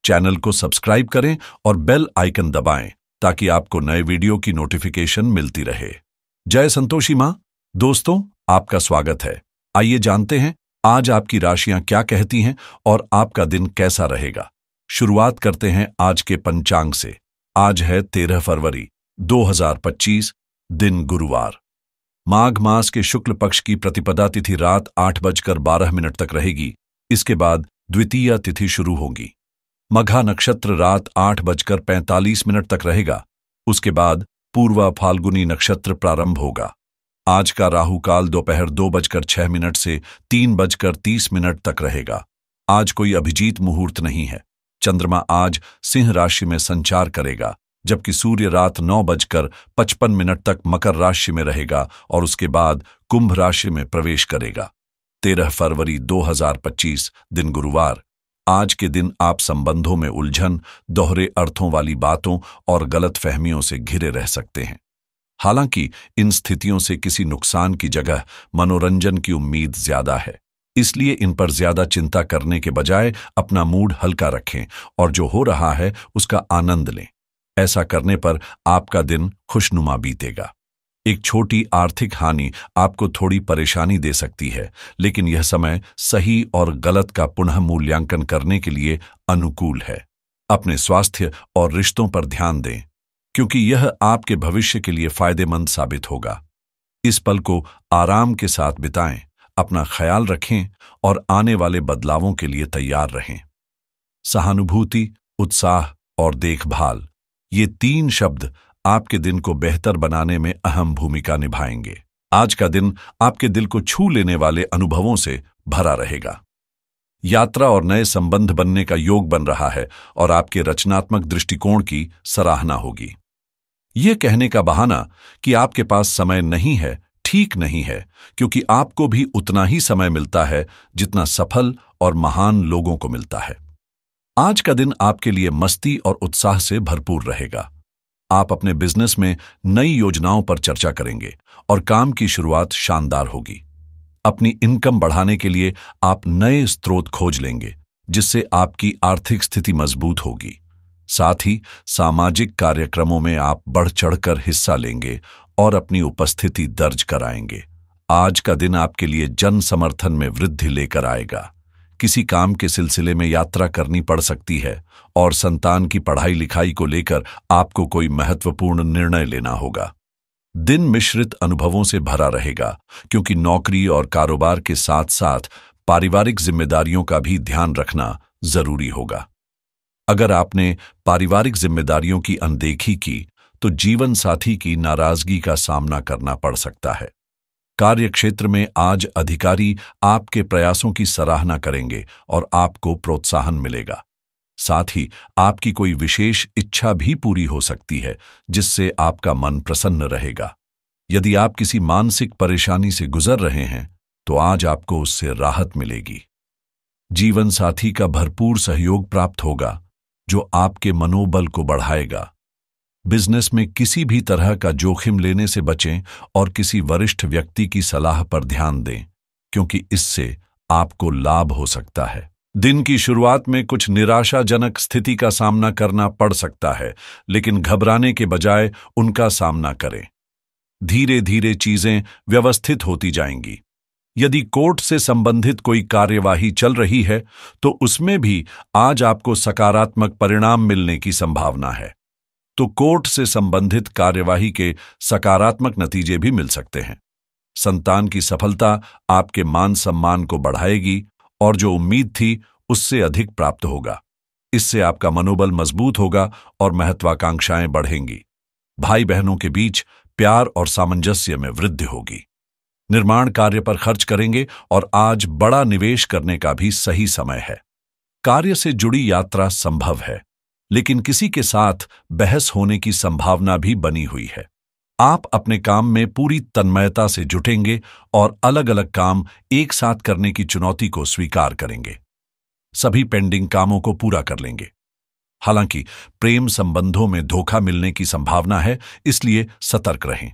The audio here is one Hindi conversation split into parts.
चैनल को सब्सक्राइब करें और बेल आइकन दबाएं ताकि आपको नए वीडियो की नोटिफिकेशन मिलती रहे। जय संतोषी मां। दोस्तों, आपका स्वागत है। आइए जानते हैं आज आपकी राशियां क्या कहती हैं और आपका दिन कैसा रहेगा। शुरुआत करते हैं आज के पंचांग से। आज है 13 फरवरी 2025, दिन गुरुवार। माघ मास के शुक्ल पक्ष की प्रतिपदा तिथि रात 8:12 तक रहेगी। इसके बाद द्वितीया तिथि शुरू होगी। मघा नक्षत्र रात 8:45 तक रहेगा। उसके बाद पूर्वा फाल्गुनी नक्षत्र प्रारंभ होगा। आज का राहु काल दोपहर 2:06 से 3:30 तक रहेगा। आज कोई अभिजीत मुहूर्त नहीं है। चंद्रमा आज सिंह राशि में संचार करेगा, जबकि सूर्य रात 9:55 तक मकर राशि में रहेगा और उसके बाद कुंभ राशि में प्रवेश करेगा। 13 फरवरी 2025, दिन गुरुवार। आज के दिन आप संबंधों में उलझन, दोहरे अर्थों वाली बातों और गलत फहमियों से घिरे रह सकते हैं। हालांकि इन स्थितियों से किसी नुकसान की जगह मनोरंजन की उम्मीद ज्यादा है, इसलिए इन पर ज्यादा चिंता करने के बजाय अपना मूड हल्का रखें और जो हो रहा है उसका आनंद लें। ऐसा करने पर आपका दिन खुशनुमा बीतेगा। एक छोटी आर्थिक हानि आपको थोड़ी परेशानी दे सकती है, लेकिन यह समय सही और गलत का पुनः मूल्यांकन करने के लिए अनुकूल है। अपने स्वास्थ्य और रिश्तों पर ध्यान दें, क्योंकि यह आपके भविष्य के लिए फायदेमंद साबित होगा। इस पल को आराम के साथ बिताएं, अपना ख्याल रखें और आने वाले बदलावों के लिए तैयार रहें। सहानुभूति, उत्साह और देखभाल, ये 3 शब्द आपके दिन को बेहतर बनाने में अहम भूमिका निभाएंगे। आज का दिन आपके दिल को छू लेने वाले अनुभवों से भरा रहेगा। यात्रा और नए संबंध बनने का योग बन रहा है और आपके रचनात्मक दृष्टिकोण की सराहना होगी। यह कहने का बहाना कि आपके पास समय नहीं है ठीक नहीं है, क्योंकि आपको भी उतना ही समय मिलता है जितना सफल और महान लोगों को मिलता है। आज का दिन आपके लिए मस्ती और उत्साह से भरपूर रहेगा। आप अपने बिजनेस में नई योजनाओं पर चर्चा करेंगे और काम की शुरुआत शानदार होगी। अपनी इनकम बढ़ाने के लिए आप नए स्रोत खोज लेंगे, जिससे आपकी आर्थिक स्थिति मजबूत होगी। साथ ही सामाजिक कार्यक्रमों में आप बढ़ चढ़कर हिस्सा लेंगे और अपनी उपस्थिति दर्ज कराएंगे। आज का दिन आपके लिए जन समर्थन में वृद्धि लेकर आएगा। किसी काम के सिलसिले में यात्रा करनी पड़ सकती है और संतान की पढ़ाई लिखाई को लेकर आपको कोई महत्वपूर्ण निर्णय लेना होगा। दिन मिश्रित अनुभवों से भरा रहेगा, क्योंकि नौकरी और कारोबार के साथ साथ पारिवारिक जिम्मेदारियों का भी ध्यान रखना जरूरी होगा। अगर आपने पारिवारिक जिम्मेदारियों की अनदेखी की तो जीवन साथी की नाराजगी का सामना करना पड़ सकता है। कार्यक्षेत्र में आज अधिकारी आपके प्रयासों की सराहना करेंगे और आपको प्रोत्साहन मिलेगा। साथ ही आपकी कोई विशेष इच्छा भी पूरी हो सकती है, जिससे आपका मन प्रसन्न रहेगा। यदि आप किसी मानसिक परेशानी से गुजर रहे हैं तो आज आपको उससे राहत मिलेगी। जीवन साथी का भरपूर सहयोग प्राप्त होगा, जो आपके मनोबल को बढ़ाएगा। बिजनेस में किसी भी तरह का जोखिम लेने से बचें और किसी वरिष्ठ व्यक्ति की सलाह पर ध्यान दें, क्योंकि इससे आपको लाभ हो सकता है। दिन की शुरुआत में कुछ निराशाजनक स्थिति का सामना करना पड़ सकता है, लेकिन घबराने के बजाय उनका सामना करें। धीरे धीरे चीजें व्यवस्थित होती जाएंगी। यदि कोर्ट से संबंधित कोई कार्यवाही चल रही है तो उसमें भी आज आपको सकारात्मक परिणाम मिलने की संभावना है। तो कोर्ट से संबंधित कार्यवाही के सकारात्मक नतीजे भी मिल सकते हैं। संतान की सफलता आपके मान सम्मान को बढ़ाएगी और जो उम्मीद थी उससे अधिक प्राप्त होगा। इससे आपका मनोबल मजबूत होगा और महत्वाकांक्षाएं बढ़ेंगी। भाई बहनों के बीच प्यार और सामंजस्य में वृद्धि होगी। निर्माण कार्य पर खर्च करेंगे और आज बड़ा निवेश करने का भी सही समय है। कार्य से जुड़ी यात्रा संभव है, लेकिन किसी के साथ बहस होने की संभावना भी बनी हुई है। आप अपने काम में पूरी तन्मयता से जुटेंगे और अलग अलग काम एक साथ करने की चुनौती को स्वीकार करेंगे। सभी पेंडिंग कामों को पूरा कर लेंगे। हालांकि प्रेम संबंधों में धोखा मिलने की संभावना है, इसलिए सतर्क रहें।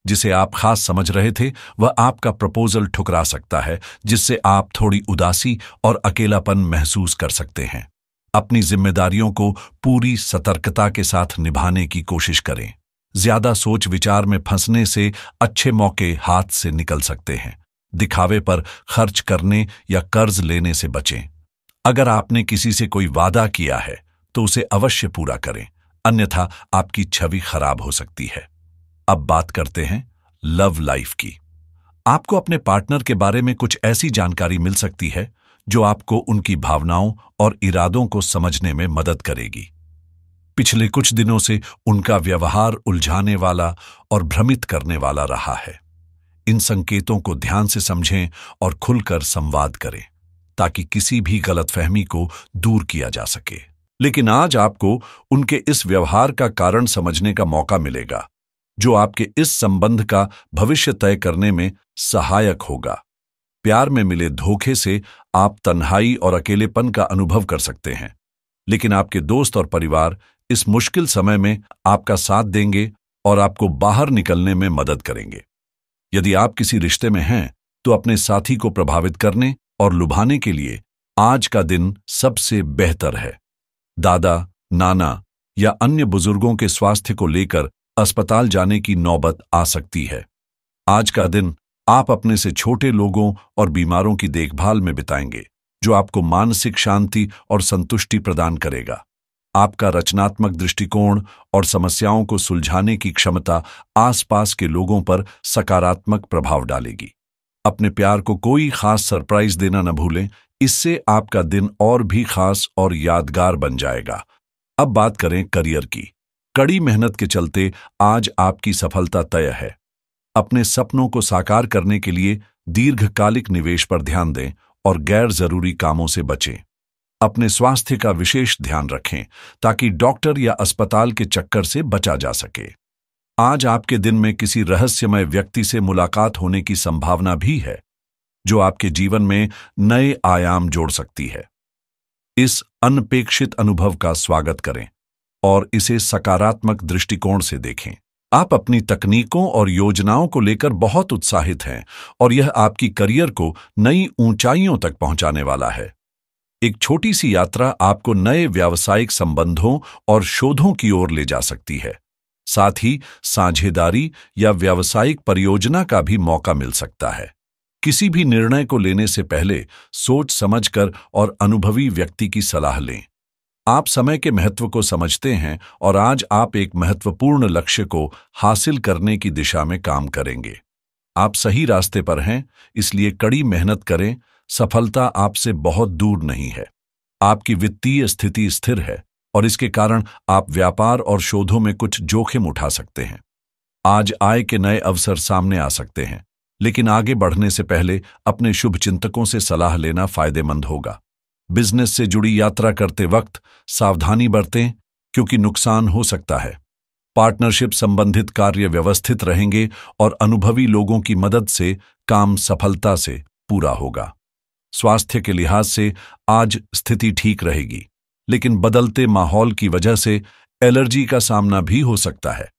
जिसे आप खास समझ रहे थे वह आपका प्रपोजल ठुकरा सकता है, जिससे आप थोड़ी उदासी और अकेलापन महसूस कर सकते हैं। अपनी जिम्मेदारियों को पूरी सतर्कता के साथ निभाने की कोशिश करें। ज्यादा सोच विचार में फंसने से अच्छे मौके हाथ से निकल सकते हैं। दिखावे पर खर्च करने या कर्ज लेने से बचें। अगर आपने किसी से कोई वादा किया है तो उसे अवश्य पूरा करें, अन्यथा आपकी छवि खराब हो सकती है। अब बात करते हैं लव लाइफ की। आपको अपने पार्टनर के बारे में कुछ ऐसी जानकारी मिल सकती है जो आपको उनकी भावनाओं और इरादों को समझने में मदद करेगी। पिछले कुछ दिनों से उनका व्यवहार उलझाने वाला और भ्रमित करने वाला रहा है। इन संकेतों को ध्यान से समझें और खुलकर संवाद करें ताकि किसी भी गलतफहमी को दूर किया जा सके। लेकिन आज आपको उनके इस व्यवहार का कारण समझने का मौका मिलेगा जो आपके इस संबंध का भविष्य तय करने में सहायक होगा। प्यार में मिले धोखे से आप तन्हाई और अकेलेपन का अनुभव कर सकते हैं, लेकिन आपके दोस्त और परिवार इस मुश्किल समय में आपका साथ देंगे और आपको बाहर निकलने में मदद करेंगे। यदि आप किसी रिश्ते में हैं तो अपने साथी को प्रभावित करने और लुभाने के लिए आज का दिन सबसे बेहतर है। दादा, नाना या अन्य बुजुर्गों के स्वास्थ्य को लेकर अस्पताल जाने की नौबत आ सकती है। आज का दिन आप अपने से छोटे लोगों और बीमारों की देखभाल में बिताएंगे, जो आपको मानसिक शांति और संतुष्टि प्रदान करेगा। आपका रचनात्मक दृष्टिकोण और समस्याओं को सुलझाने की क्षमता आसपास के लोगों पर सकारात्मक प्रभाव डालेगी। अपने प्यार को कोई खास सरप्राइज देना न भूलें, इससे आपका दिन और भी खास और यादगार बन जाएगा। अब बात करें करियर की। कड़ी मेहनत के चलते आज आपकी सफलता तय है। अपने सपनों को साकार करने के लिए दीर्घकालिक निवेश पर ध्यान दें और गैर जरूरी कामों से बचें। अपने स्वास्थ्य का विशेष ध्यान रखें ताकि डॉक्टर या अस्पताल के चक्कर से बचा जा सके। आज आपके दिन में किसी रहस्यमय व्यक्ति से मुलाकात होने की संभावना भी है, जो आपके जीवन में नए आयाम जोड़ सकती है। इस अनपेक्षित अनुभव का स्वागत करें और इसे सकारात्मक दृष्टिकोण से देखें। आप अपनी तकनीकों और योजनाओं को लेकर बहुत उत्साहित हैं और यह आपकी करियर को नई ऊंचाइयों तक पहुंचाने वाला है। एक छोटी सी यात्रा आपको नए व्यावसायिक संबंधों और शोधों की ओर ले जा सकती है। साथ ही साझेदारी या व्यावसायिक परियोजना का भी मौका मिल सकता है। किसी भी निर्णय को लेने से पहले सोच समझकर और अनुभवी व्यक्ति की सलाह लें। आप समय के महत्व को समझते हैं और आज आप एक महत्वपूर्ण लक्ष्य को हासिल करने की दिशा में काम करेंगे। आप सही रास्ते पर हैं, इसलिए कड़ी मेहनत करें। सफलता आपसे बहुत दूर नहीं है। आपकी वित्तीय स्थिति स्थिर है और इसके कारण आप व्यापार और शोधों में कुछ जोखिम उठा सकते हैं। आज आय के नए अवसर सामने आ सकते हैं, लेकिन आगे बढ़ने से पहले अपने शुभचिंतकों से सलाह लेना फायदेमंद होगा। बिजनेस से जुड़ी यात्रा करते वक्त सावधानी बरतें क्योंकि नुकसान हो सकता है। पार्टनरशिप संबंधित कार्य व्यवस्थित रहेंगे और अनुभवी लोगों की मदद से काम सफलता से पूरा होगा। स्वास्थ्य के लिहाज से आज स्थिति ठीक रहेगी, लेकिन बदलते माहौल की वजह से एलर्जी का सामना भी हो सकता है।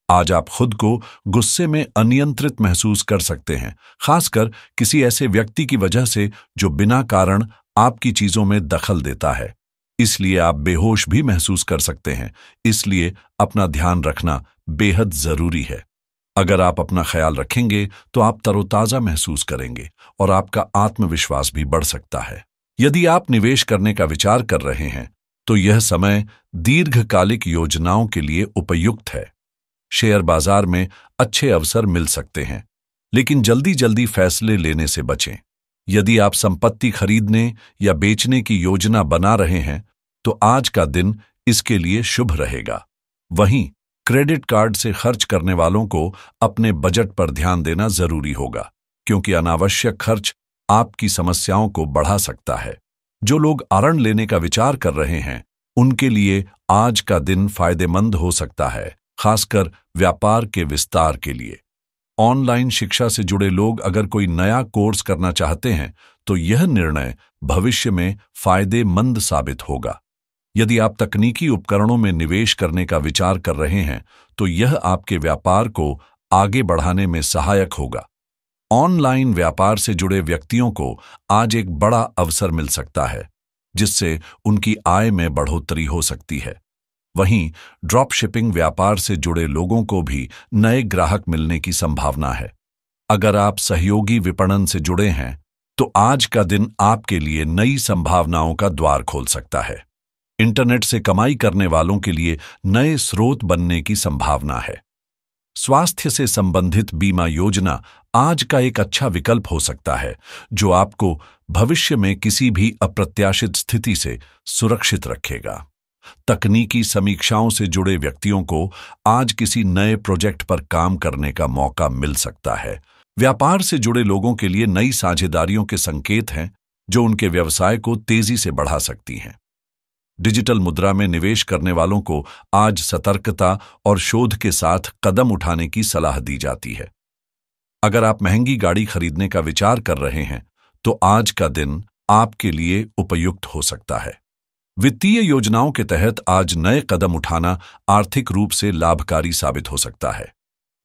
आज आप खुद को गुस्से में अनियंत्रित महसूस कर सकते हैं, खासकर किसी ऐसे व्यक्ति की वजह से जो बिना कारण आपकी चीजों में दखल देता है। इसलिए आप बेहोश भी महसूस कर सकते हैं, इसलिए अपना ध्यान रखना बेहद जरूरी है। अगर आप अपना ख्याल रखेंगे तो आप तरोताजा महसूस करेंगे और आपका आत्मविश्वास भी बढ़ सकता है। यदि आप निवेश करने का विचार कर रहे हैं तो यह समय दीर्घकालिक योजनाओं के लिए उपयुक्त है। शेयर बाजार में अच्छे अवसर मिल सकते हैं, लेकिन जल्दी जल्दी फैसले लेने से बचें। यदि आप संपत्ति खरीदने या बेचने की योजना बना रहे हैं तो आज का दिन इसके लिए शुभ रहेगा। वहीं क्रेडिट कार्ड से खर्च करने वालों को अपने बजट पर ध्यान देना जरूरी होगा, क्योंकि अनावश्यक खर्च आपकी समस्याओं को बढ़ा सकता है। जो लोग ऋण लेने का विचार कर रहे हैं उनके लिए आज का दिन फायदेमंद हो सकता है, खासकर व्यापार के विस्तार के लिए। ऑनलाइन शिक्षा से जुड़े लोग अगर कोई नया कोर्स करना चाहते हैं तो यह निर्णय भविष्य में फायदेमंद साबित होगा। यदि आप तकनीकी उपकरणों में निवेश करने का विचार कर रहे हैं तो यह आपके व्यापार को आगे बढ़ाने में सहायक होगा। ऑनलाइन व्यापार से जुड़े व्यक्तियों को आज एक बड़ा अवसर मिल सकता है। जिससे उनकी आय में बढ़ोतरी हो सकती है। वहीं ड्रॉप शिपिंग व्यापार से जुड़े लोगों को भी नए ग्राहक मिलने की संभावना है। अगर आप सहयोगी विपणन से जुड़े हैं तो आज का दिन आपके लिए नई संभावनाओं का द्वार खोल सकता है। इंटरनेट से कमाई करने वालों के लिए नए स्रोत बनने की संभावना है। स्वास्थ्य से संबंधित बीमा योजना आज का एक अच्छा विकल्प हो सकता है, जो आपको भविष्य में किसी भी अप्रत्याशित स्थिति से सुरक्षित रखेगा। तकनीकी समीक्षाओं से जुड़े व्यक्तियों को आज किसी नए प्रोजेक्ट पर काम करने का मौका मिल सकता है। व्यापार से जुड़े लोगों के लिए नई साझेदारियों के संकेत हैं, जो उनके व्यवसाय को तेजी से बढ़ा सकती हैं। डिजिटल मुद्रा में निवेश करने वालों को आज सतर्कता और शोध के साथ कदम उठाने की सलाह दी जाती है। अगर आप महंगी गाड़ी खरीदने का विचार कर रहे हैं तो आज का दिन आपके लिए उपयुक्त हो सकता है। वित्तीय योजनाओं के तहत आज नए कदम उठाना आर्थिक रूप से लाभकारी साबित हो सकता है।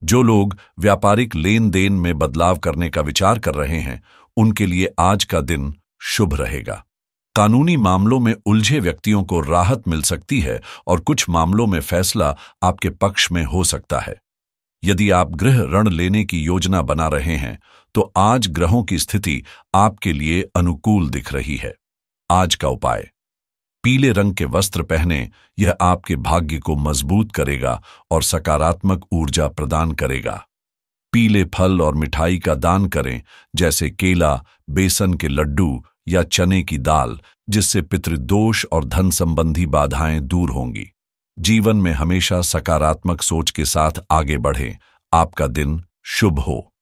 जो लोग व्यापारिक लेन देन में बदलाव करने का विचार कर रहे हैं, उनके लिए आज का दिन शुभ रहेगा। कानूनी मामलों में उलझे व्यक्तियों को राहत मिल सकती है और कुछ मामलों में फैसला आपके पक्ष में हो सकता है। यदि आप गृह ऋण लेने की योजना बना रहे हैं तो आज ग्रहों की स्थिति आपके लिए अनुकूल दिख रही है। आज का उपाय: पीले रंग के वस्त्र पहने। यह आपके भाग्य को मजबूत करेगा और सकारात्मक ऊर्जा प्रदान करेगा। पीले फल और मिठाई का दान करें, जैसे केला, बेसन के लड्डू या चने की दाल, जिससे पितृदोष और धन संबंधी बाधाएं दूर होंगी। जीवन में हमेशा सकारात्मक सोच के साथ आगे बढ़ें। आपका दिन शुभ हो।